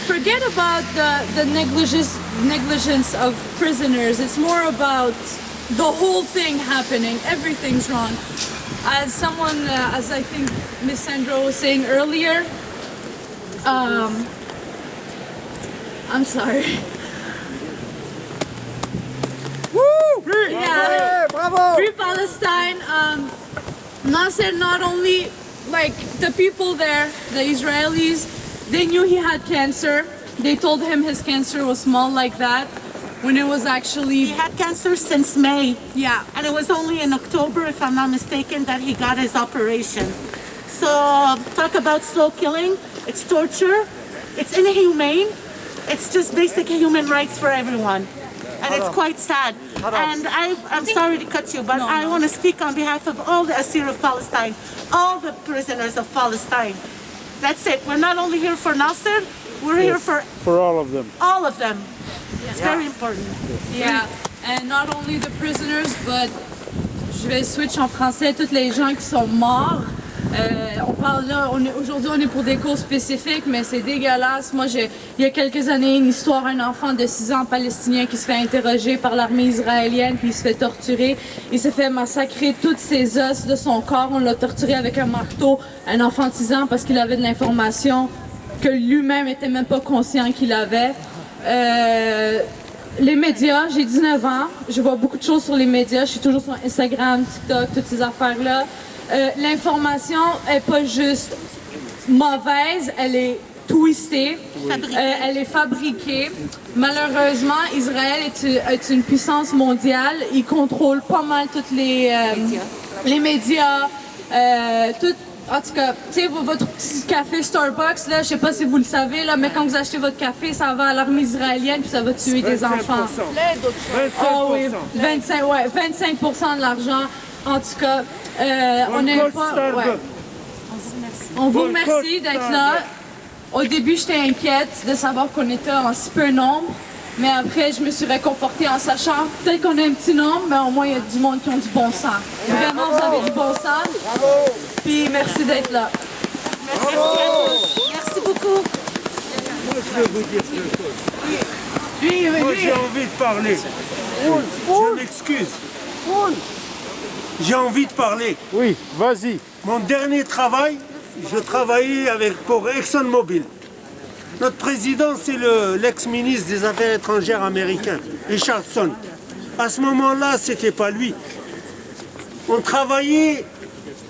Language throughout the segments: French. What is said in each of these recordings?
forget about the negligence of prisoners. It's more about the whole thing happening. Everything's wrong. As someone, as I think Miss Sandra was saying earlier, I'm sorry. Woo! Yeah. Bravo! Free Palestine. Nasser, not only like the people there, the Israelis, they knew he had cancer. They told him his cancer was small like that, when it was actually, He had cancer since May, yeah. and it was only in October, if I'm not mistaken, that he got his operation. So talk about slow killing. It's torture. It's inhumane. It's just basic human rights for everyone. And it's quite sad. And I'm sorry to cut you, but I want to speak on behalf of all the Asir of Palestine, all the prisoners of Palestine. That's it. We're not only here for Nasser, we're here for all of them. all of them. It's very important. Yeah, and not only the prisoners, but je vais switch en français, tous les gens qui sont morts. On parle là, aujourd'hui on est pour des causes spécifiques, mais c'est dégueulasse. Moi, il y a quelques années, une histoire, un enfant de 6 ans palestinien qui se fait interroger par l'armée israélienne, puis il se fait torturer. Il se fait massacrer toutes ses os de son corps. On l'a torturé avec un marteau, un enfant de 6 ans, parce qu'il avait de l'information que lui-même était même pas conscient qu'il avait. Les médias, j'ai 19 ans, je vois beaucoup de choses sur les médias, je suis toujours sur Instagram, TikTok, toutes ces affaires-là. L'information est pas juste mauvaise, elle est twistée, elle est fabriquée. Malheureusement, Israël est une puissance mondiale, il contrôle pas mal toutes les médias, en tout cas, tu sais, votre petit café Starbucks, là, je sais pas si vous le savez, là, mais quand vous achetez votre café, ça va à l'armée israélienne puis ça va tuer des enfants. 25%. Oh oui, 25% de l'argent. En tout cas, on n'aime pas. Ouais. On vous remercie d'être là. Au début, j'étais inquiète de savoir qu'on était en si peu nombre. Mais après, je me suis réconfortée en sachant peut-être qu'on a un petit nombre, mais au moins, il y a du monde qui ont du bon sens. Vraiment, vous avez du bon sens. Puis merci d'être là. Merci à tous. Merci beaucoup. Moi, je vais vous dire quelque chose. Oui, Moi, j'ai envie de parler. Je m'excuse. J'ai envie de parler. Oui, vas-y. Mon dernier travail, je travaillais pour ExxonMobil. Notre président, c'est l'ex-ministre des Affaires étrangères américain, Richardson. À ce moment-là, c'était pas lui. On travaillait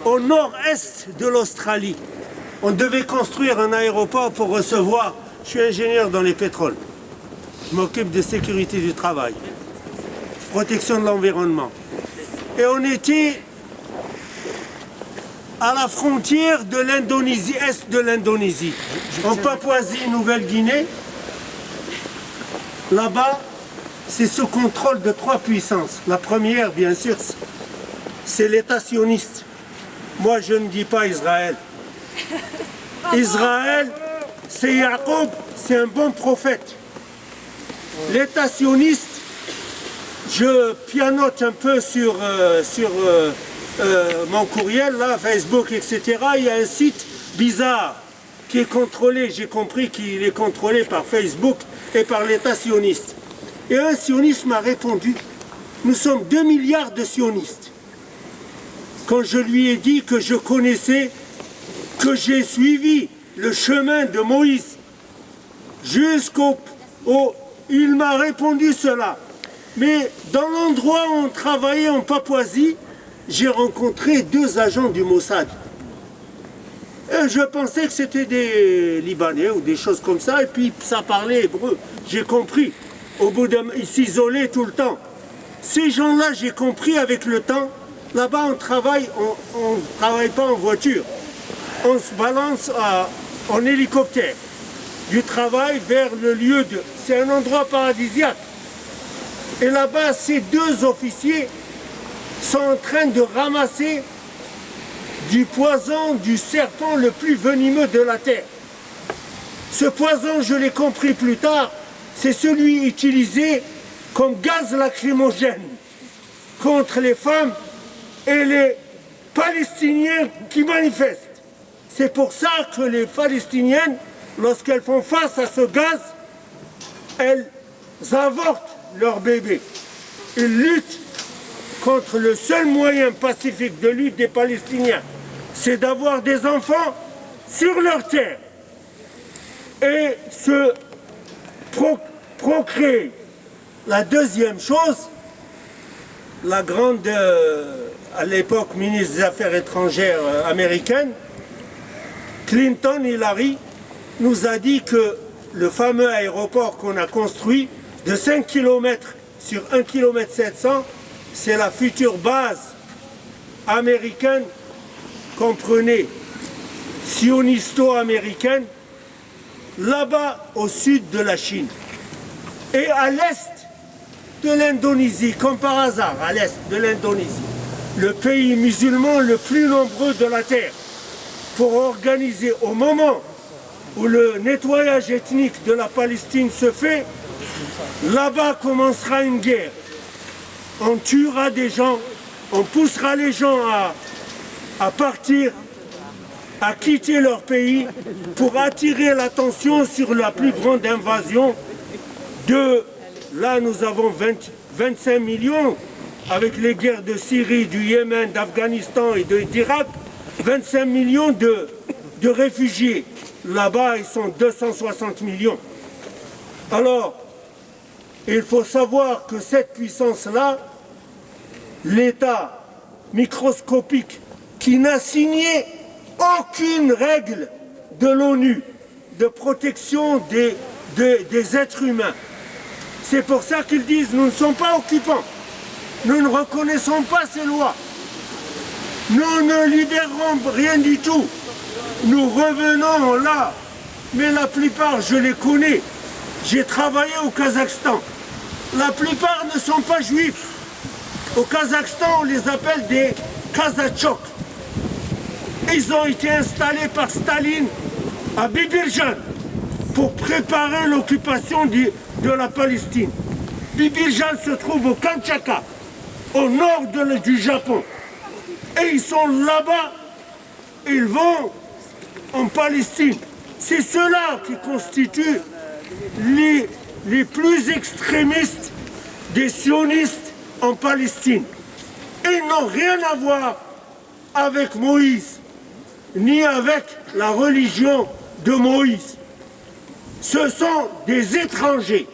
au nord-est de l'Australie. On devait construire un aéroport pour recevoir. Je suis ingénieur dans les pétroles. Je m'occupe de sécurité du travail, protection de l'environnement. Et on était à la frontière de l'Indonésie, est de l'Indonésie, en Papouasie-Nouvelle-Guinée. Là-bas, c'est sous contrôle de 3 puissances. La première, bien sûr, c'est l'État sioniste. Moi, je ne dis pas Israël. Israël, c'est Jacob, c'est un bon prophète. L'État sioniste, je pianote un peu sur mon courriel, là, Facebook, etc. Il y a un site bizarre qui est contrôlé. J'ai compris qu'il est contrôlé par Facebook et par l'État sioniste. Et un sioniste m'a répondu, nous sommes 2 milliards de sionistes. Quand je lui ai dit que je connaissais, que j'ai suivi le chemin de Moïse il m'a répondu cela. Mais dans l'endroit où on travaillait en Papouasie, j'ai rencontré 2 agents du Mossad. Et je pensais que c'était des Libanais ou des choses comme ça, et puis ça parlait hébreu. J'ai compris. Au bout ils s'isolaient tout le temps. Ces gens-là, j'ai compris avec le temps, là-bas on travaille pas en voiture. On se balance en hélicoptère. Du travail vers le lieu de... C'est un endroit paradisiaque. Et là-bas, ces 2 officiers sont en train de ramasser du poison du serpent le plus venimeux de la terre. Ce poison, je l'ai compris plus tard, c'est celui utilisé comme gaz lacrymogène contre les femmes et les Palestiniens qui manifestent. C'est pour ça que les Palestiniennes lorsqu'elles font face à ce gaz, elles avortent leur bébé. Ils luttent contre le seul moyen pacifique de lutte des Palestiniens, c'est d'avoir des enfants sur leur terre et se procréer. La deuxième chose, la grande, à l'époque, ministre des Affaires étrangères américaine, Clinton Hillary, nous a dit que le fameux aéroport qu'on a construit de 5 km sur 1 km 700, c'est la future base américaine, comprenez, sionisto-américaine, là-bas au sud de la Chine. Et à l'est de l'Indonésie, comme par hasard, à l'est de l'Indonésie, le pays musulman le plus nombreux de la terre, pour organiser au moment où le nettoyage ethnique de la Palestine se fait, là-bas commencera une guerre. On tuera des gens, on poussera les gens à partir, à quitter leur pays pour attirer l'attention sur la plus grande invasion de... Là, nous avons 25 millions avec les guerres de Syrie, du Yémen, d'Afghanistan et d'Irak, 25 millions de réfugiés. Là-bas, ils sont 260 millions. Alors, il faut savoir que cette puissance-là, l'État microscopique qui n'a signé aucune règle de l'ONU de protection des êtres humains. C'est pour ça qu'ils disent nous ne sommes pas occupants, nous ne reconnaissons pas ces lois, nous ne libérons rien du tout, nous revenons là, mais la plupart, je les connais, j'ai travaillé au Kazakhstan, la plupart ne sont pas juifs. Au Kazakhstan, on les appelle des Kazachok. Ils ont été installés par Staline à Birbirjan pour préparer l'occupation de la Palestine. Birbirjan se trouve au Kamtchatka, au nord du Japon. Et ils sont là-bas, ils vont en Palestine. C'est ceux-là qui constituent les plus extrémistes des sionistes en Palestine. Ils n'ont rien à voir avec Moïse, ni avec la religion de Moïse. Ce sont des étrangers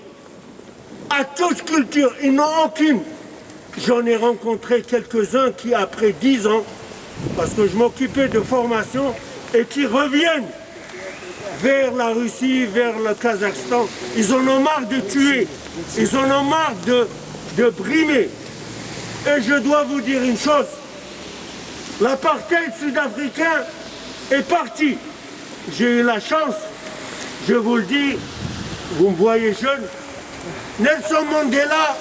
à toute culture, ils n'ont aucune. J'en ai rencontré quelques-uns qui, après 10 ans, parce que je m'occupais de formation, et qui reviennent vers la Russie, vers le Kazakhstan. Ils en ont marre de tuer, ils en ont marre de brimer. Et je dois vous dire une chose, l'apartheid sud-africain est parti. J'ai eu la chance, je vous le dis, vous me voyez jeune, Nelson Mandela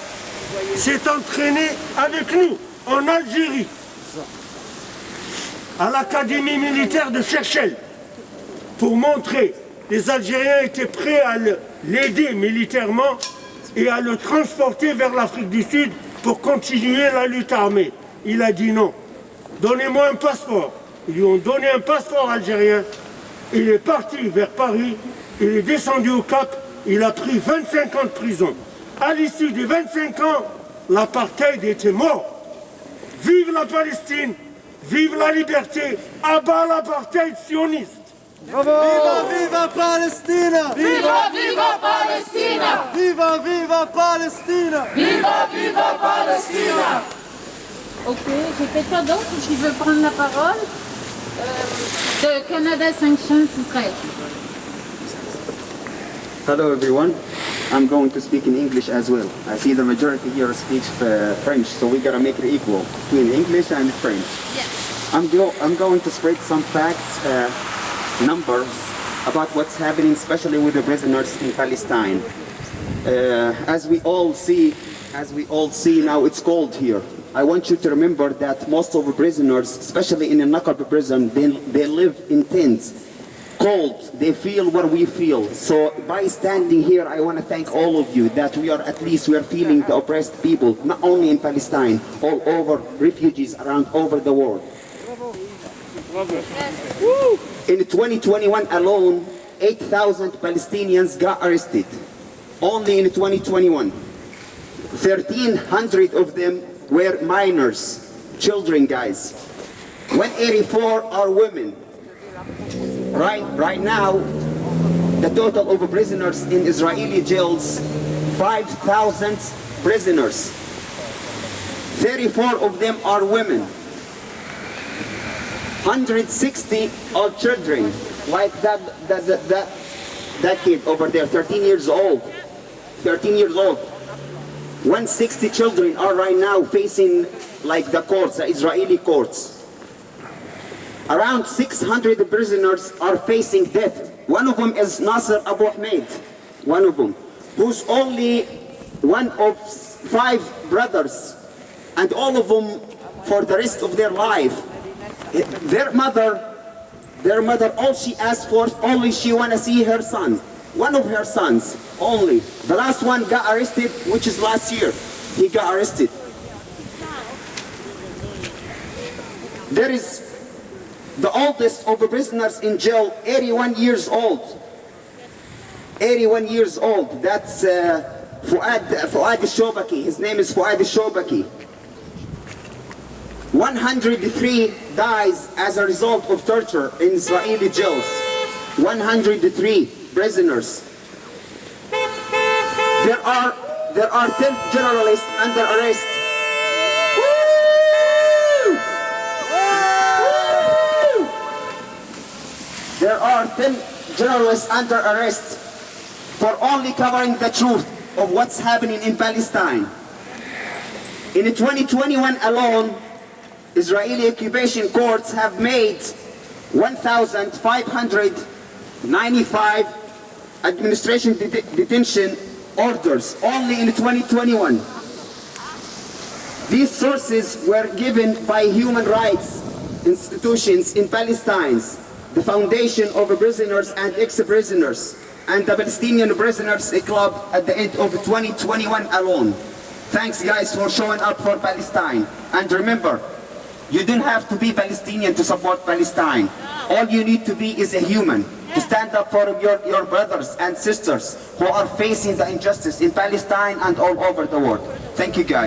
s'est entraîné avec nous en Algérie, à l'académie militaire de Cherchell, pour montrer que les Algériens étaient prêts à l'aider militairement et à le transporter vers l'Afrique du Sud pour continuer la lutte armée. Il a dit non, donnez-moi un passeport. Ils lui ont donné un passeport algérien, il est parti vers Paris, il est descendu au Cap, il a pris 25 ans de prison. À l'issue des 25 ans, l'apartheid était mort. Vive la Palestine, vive la liberté, à bas l'apartheid sioniste. Bravo! Viva, viva Palestina! Viva, viva Palestina! Viva, viva Palestina! Viva, viva Palestina! Ok, j'ai quelqu'un d'autre qui veut prendre la parole. De Canada Sanctions Israel. Hello everyone. I'm going to speak in English as well. I see the majority here speaks French, so we gotta make it equal between English and French. Yes. I'm going to spread some facts, numbers about what's happening, especially with the prisoners in Palestine. As we all see now, it's cold here. I want you to remember that most of the prisoners, especially in the Nakab prison, they live in tents. Cold, they feel what we feel. So by standing here, I want to thank all of you that we are feeling the oppressed people, not only in Palestine, all over, refugees around over the world. In 2021 alone, 8,000 Palestinians got arrested only in 2021. 1,300 of them were minors, children, guys. 184 are women. Right now, the total of prisoners in Israeli jails, 5,000 prisoners. 34 of them are women. 160 are children, like that kid over there, 13 years old. 13 years old. 160 children are right now facing like the courts, the Israeli courts. Around 600 prisoners are facing death. One of them is Nasser Abu Ahmed, one of them, who's only one of 5 brothers, and all of them for the rest of their life. Their mother, all she asked for, only she want to see her son. One of her sons, only. The last one got arrested, which is last year. He got arrested. There is the oldest of the prisoners in jail, 81 years old. 81 years old. That's Fouad Shobaki. His name is Fouad Shobaki. 103 dies as a result of torture in Israeli jails. 103 prisoners. There are 10 journalists under arrest. There are 10 journalists under arrest for only covering the truth of what's happening in Palestine. In 2021 alone, Israeli occupation courts have made 1,595 administration detention orders only in 2021. These sources were given by human rights institutions in Palestine, the Foundation of Prisoners and Ex-Prisoners, and the Palestinian Prisoners Club at the end of 2021 alone. Thanks guys for showing up for Palestine. And remember, you don't have to be Palestinian to support Palestine. All you need to be is a human, to stand up for your brothers and sisters who are facing the injustice in Palestine and all over the world. Thank you guys.